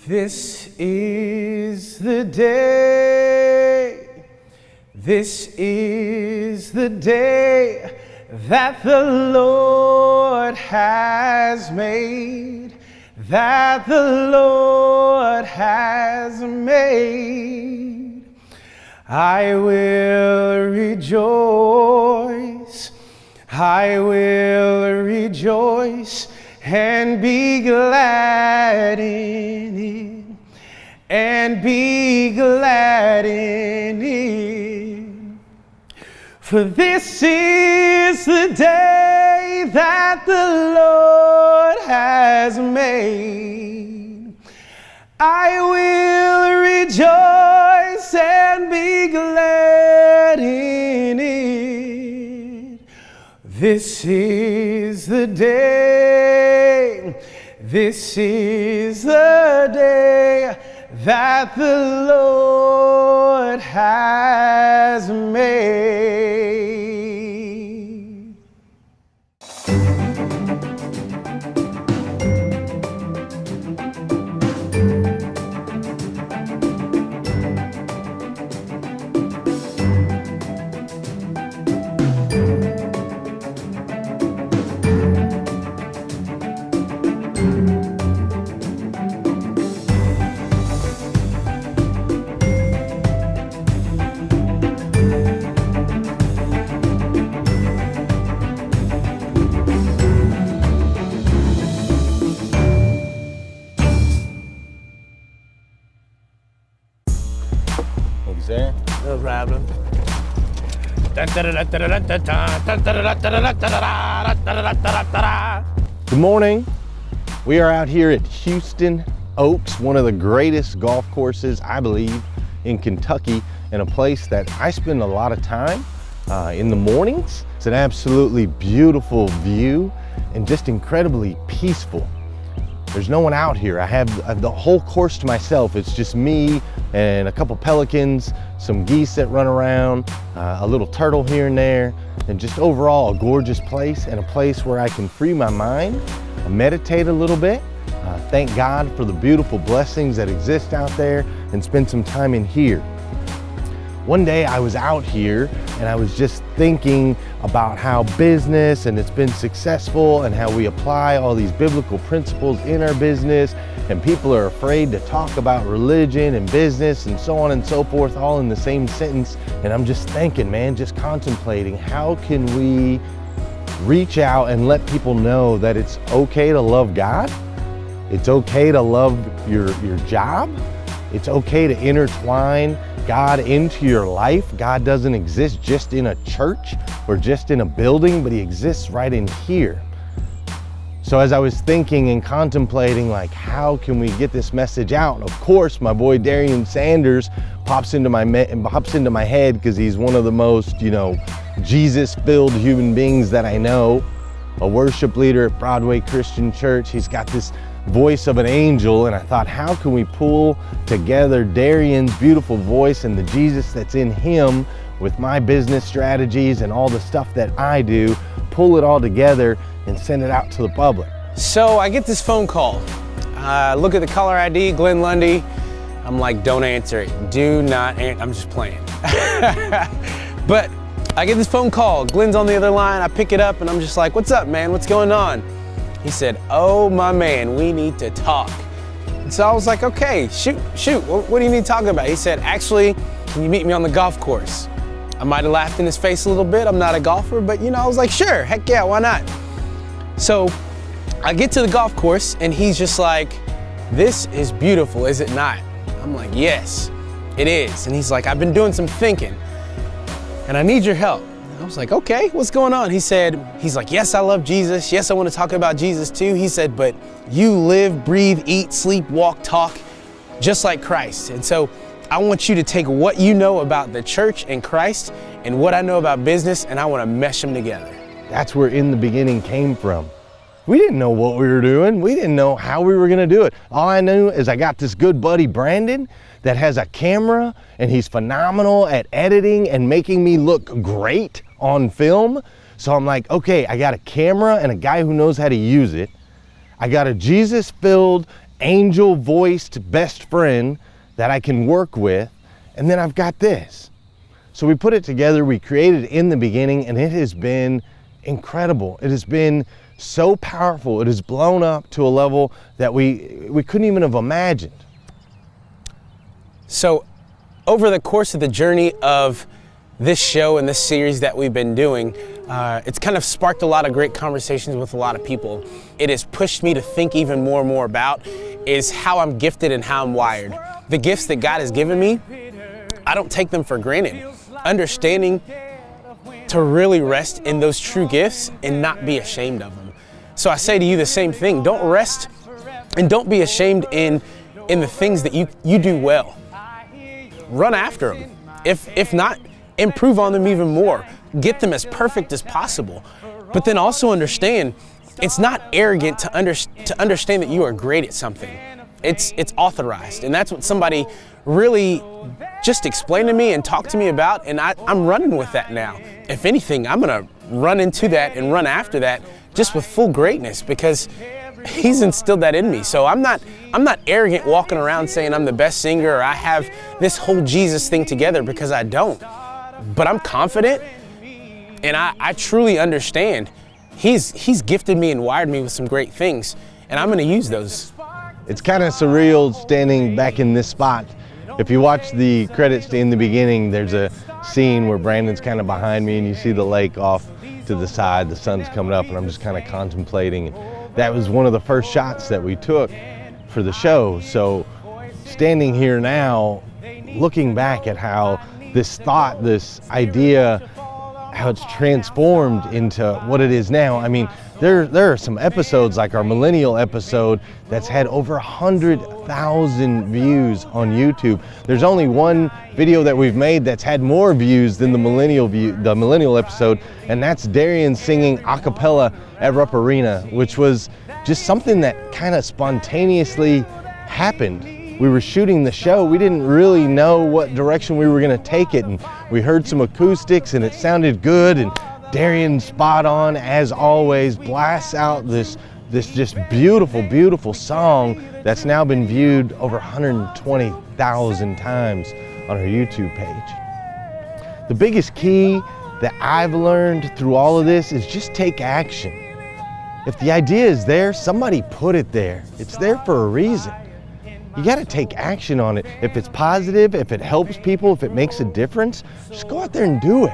This is the day, this is the day that the Lord has made, that the Lord has made. I will rejoice, I will rejoice and be glad in it, and be glad in it. For this is the day that the Lord has made. I will rejoice and be glad in it. This is the day, this is the day that the Lord has made. No problem. Good morning. We are out here at Houston Oaks, one of the greatest golf courses, I believe, in Kentucky, and a place that I spend a lot of time in the mornings. It's an absolutely beautiful view and just incredibly peaceful. There's no one out here. I have the whole course to myself. It's just me and a couple pelicans, some geese that run around, a little turtle here and there, and just overall a gorgeous place, and a place where I can free my mind, meditate a little bit, thank God for the beautiful blessings that exist out there, and spend some time in here. One day I was out here and I was just thinking about how business and it's been successful and how we apply all these biblical principles in our business, and people are afraid to talk about religion and business and so on and so forth all in the same sentence. And I'm just thinking, man, just contemplating, how can we reach out and let people know that it's okay to love God? It's okay to love your job. It's okay to intertwine God into your life. God doesn't exist just in a church or just in a building, but he exists right in here. So as I was thinking and contemplating, like, how can we get this message out? Of course, my boy Darian Sanders pops into my head because he's one of the most, Jesus-filled human beings that I know. A worship leader at Broadway Christian Church. He's got this voice of an angel, and I thought, how can we pull together Darian's beautiful voice and the Jesus that's in him with my business strategies and all the stuff that I do, pull it all together and send it out to the public. So I get this phone call. Look at the caller ID, Glenn Lundy. I'm like, don't answer it. Do not answer. I'm just playing. But I get this phone call. Glenn's on the other line. I pick it up and I'm just like, what's up, man? What's going on? He said, oh my man, we need to talk. And so I was like, okay, shoot, what do you need to talk about? He said, actually, can you meet me on the golf course? I might have laughed in his face a little bit. I'm not a golfer, but I was like, sure, heck yeah, why not? So I get to the golf course and he's just like, this is beautiful, is it not? I'm like, yes, it is. And he's like, I've been doing some thinking and I need your help. I was like, okay, what's going on? He's like, yes, I love Jesus. Yes, I want to talk about Jesus too. He said, but you live, breathe, eat, sleep, walk, talk, just like Christ. And so I want you to take what you know about the church and Christ and what I know about business, and I want to mesh them together. That's where In the Beginning came from. We didn't know what we were doing. We didn't know how we were going to do it. All I knew is I got this good buddy, Brandon, that has a camera, and he's phenomenal at editing and making me look great on film. So I'm like, okay, I got a camera and a guy who knows how to use it. I got a Jesus-filled angel-voiced best friend that I can work with, and then I've got this. So we put it together, we created it in the beginning, and it has been incredible. It has been so powerful. It has blown up to a level that we couldn't even have imagined. So over the course of the journey of this show and this series that we've been doing, it's kind of sparked a lot of great conversations with a lot of people. It has pushed me to think even more and more about is how I'm gifted and how I'm wired. The gifts that God has given me, I don't take them for granted. Understanding to really rest in those true gifts and not be ashamed of them. So I say to you the same thing. Don't rest and don't be ashamed in the things that you do well. Run after them. If not, improve on them even more. Get them as perfect as possible. But then also understand, it's not arrogant to understand that you are great at something. It's authorized, and that's what somebody really just explained to me and talked to me about, and I'm running with that now. If anything, I'm gonna run into that and run after that just with full greatness, because He's instilled that in me. So I'm not arrogant walking around saying I'm the best singer or I have this whole Jesus thing together, because I don't. But I'm confident, and I truly understand He's gifted me and wired me with some great things, and I'm gonna use those. It's kind of surreal standing back in this spot. If you watch the credits in the beginning, there's a scene where Brandon's kind of behind me and you see the lake off to the side, the sun's coming up, and I'm just kind of contemplating. That was one of the first shots that we took for the show. So standing here now, looking back at how this thought, this idea, how it's transformed into what it is now. I mean, there are some episodes like our millennial episode that's had over 100,000 views on YouTube. There's only one video that we've made that's had more views than the millennial episode, and that's Darian singing a cappella at Rupp Arena, which was just something that kind of spontaneously happened. We were shooting the show, we didn't really know what direction we were gonna take it, and we heard some acoustics and it sounded good, and Darian, spot on as always, blasts out this just beautiful, beautiful song that's now been viewed over 120,000 times on our YouTube page. The biggest key that I've learned through all of this is just take action. If the idea is there, somebody put it there. It's there for a reason. You got to take action on it. If it's positive, if it helps people, if it makes a difference, just go out there and do it.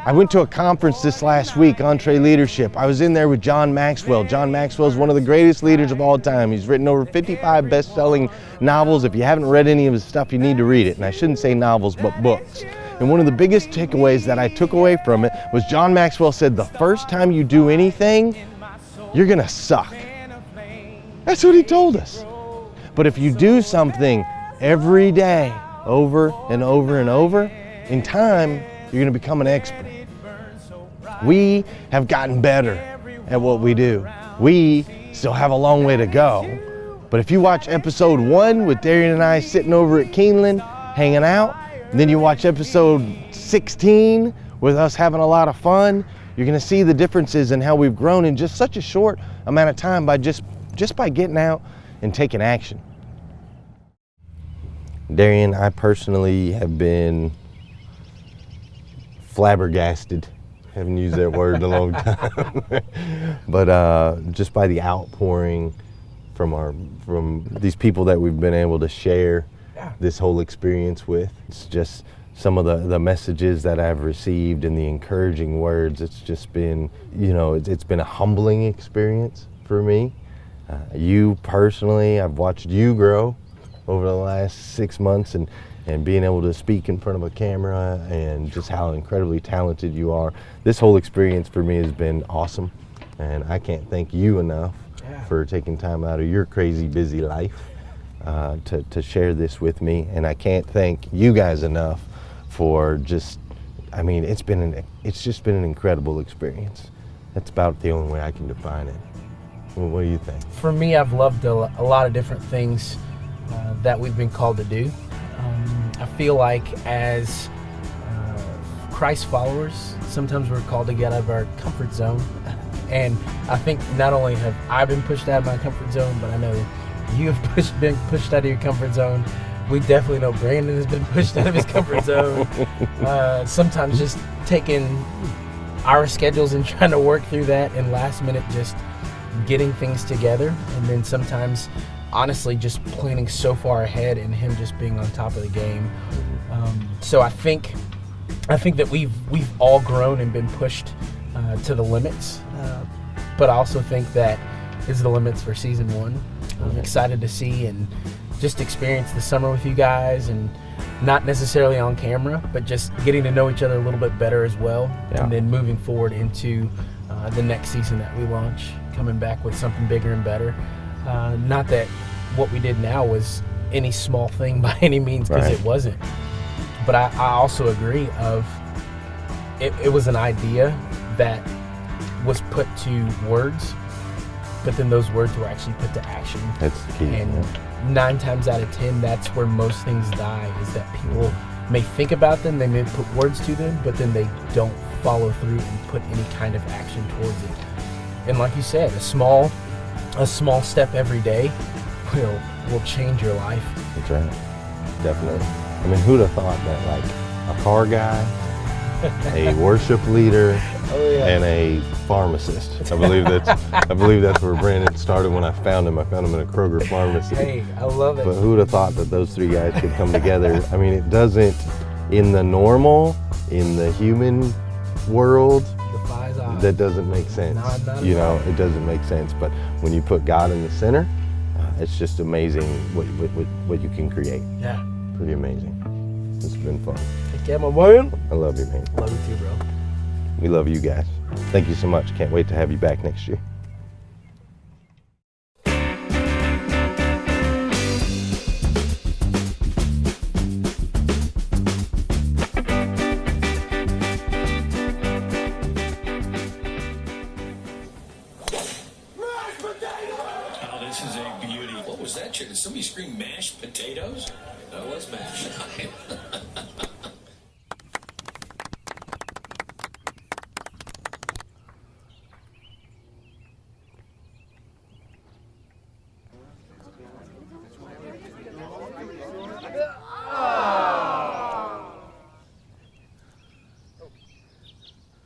I went to a conference this last week, Entre Leadership. I was in there with John Maxwell. John Maxwell is one of the greatest leaders of all time. He's written over 55 best-selling novels. If you haven't read any of his stuff, you need to read it. And I shouldn't say novels, but books. And one of the biggest takeaways that I took away from it was John Maxwell said, the first time you do anything, you're gonna suck. That's what he told us. But if you do something every day, over and over and over, in time, you're gonna become an expert. We have gotten better at what we do. We still have a long way to go. But if you watch episode 1 with Darian and I sitting over at Keeneland, hanging out, and then you watch episode 16 with us having a lot of fun, you're gonna see the differences in how we've grown in just such a short amount of time by just by getting out and taking action. Darian, I personally have been flabbergasted. Haven't used that word in a long time. But just by the outpouring from these people that we've been able to share this whole experience with. It's just some of the messages that I've received and the encouraging words. It's just been, it's been a humbling experience for me. You personally, I've watched you grow over the last 6 months, and being able to speak in front of a camera, and just how incredibly talented you are. This whole experience for me has been awesome, and I can't thank you enough for taking time out of your crazy busy life to share this with me. And I can't thank you guys enough for just, it's just been an incredible experience. That's about the only way I can define it. Well, what do you think? For me, I've loved a lot of different things that we've been called to do. I feel like as Christ followers, sometimes we're called to get out of our comfort zone. And I think not only have I been pushed out of my comfort zone, but I know You have been pushed out of your comfort zone. We definitely know Brandon has been pushed out of his comfort zone. Sometimes just taking our schedules and trying to work through that, and last minute just getting things together, and then sometimes honestly just planning so far ahead and him just being on top of the game. So I think that we've all grown and been pushed to the limits, but I also think that is the limits for season 1. I'm excited to see and just experience the summer with you guys, and not necessarily on camera, but just getting to know each other a little bit better as well. Yeah. And then moving forward into the next season that we launch, coming back with something bigger and better. Not that what we did now was any small thing by any means, because Right. it wasn't. But I also agree of it was an idea that was put to words, but then those words were actually put to action. That's the key. And yeah. 9 times out of 10, that's where most things die, is that people may think about them, they may put words to them, but then they don't follow through and put any kind of action towards it. And like you said, a small step every day will change your life. That's right. Definitely. I mean, who'd have thought that, like, a car guy, a worship leader, and a pharmacist. I believe that's where Brandon started when I found him. I found him in a Kroger pharmacy. Hey, I love it. But who'd have thought that those 3 guys could come together? I mean, it doesn't, in the human world, Defies odds. that doesn't make sense. Not at You all. know, it doesn't make sense. But when you put God in the center, it's just amazing what you can create. Yeah. Pretty amazing. It's been fun. Take care, my man. I love you, man. Love you too, bro. We love you guys. Thank you so much. Can't wait to have you back next year. Oh, this is a beauty. What was that, chick? Did somebody scream mashed potatoes? That was mashed.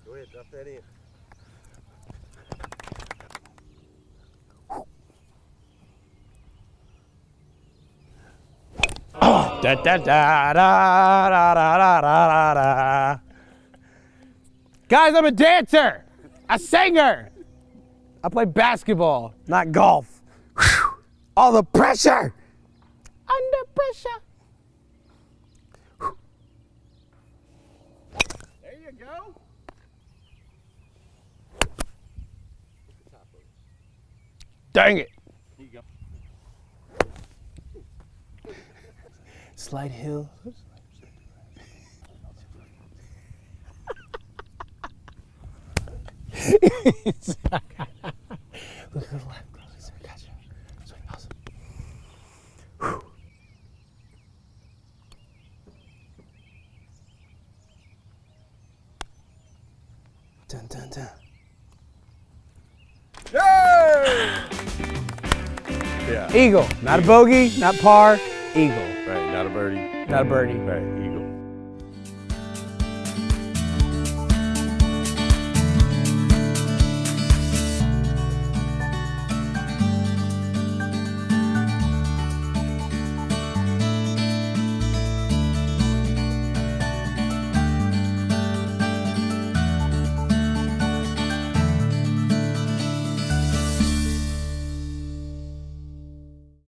Go ahead, drop that in. Da, da, da, da, da, da, da, da, da. Guys, I'm a dancer, a singer. I play basketball, not golf. Whew. All the pressure. Under pressure. Whew. There you go. Dang it. Slide hill. Look at the left. Gotcha. Sweet, awesome. Whew. Dun, dun, dun. Yeah. Eagle, not a bogey, not par, eagle, Right, not a birdie. not a birdie. Right.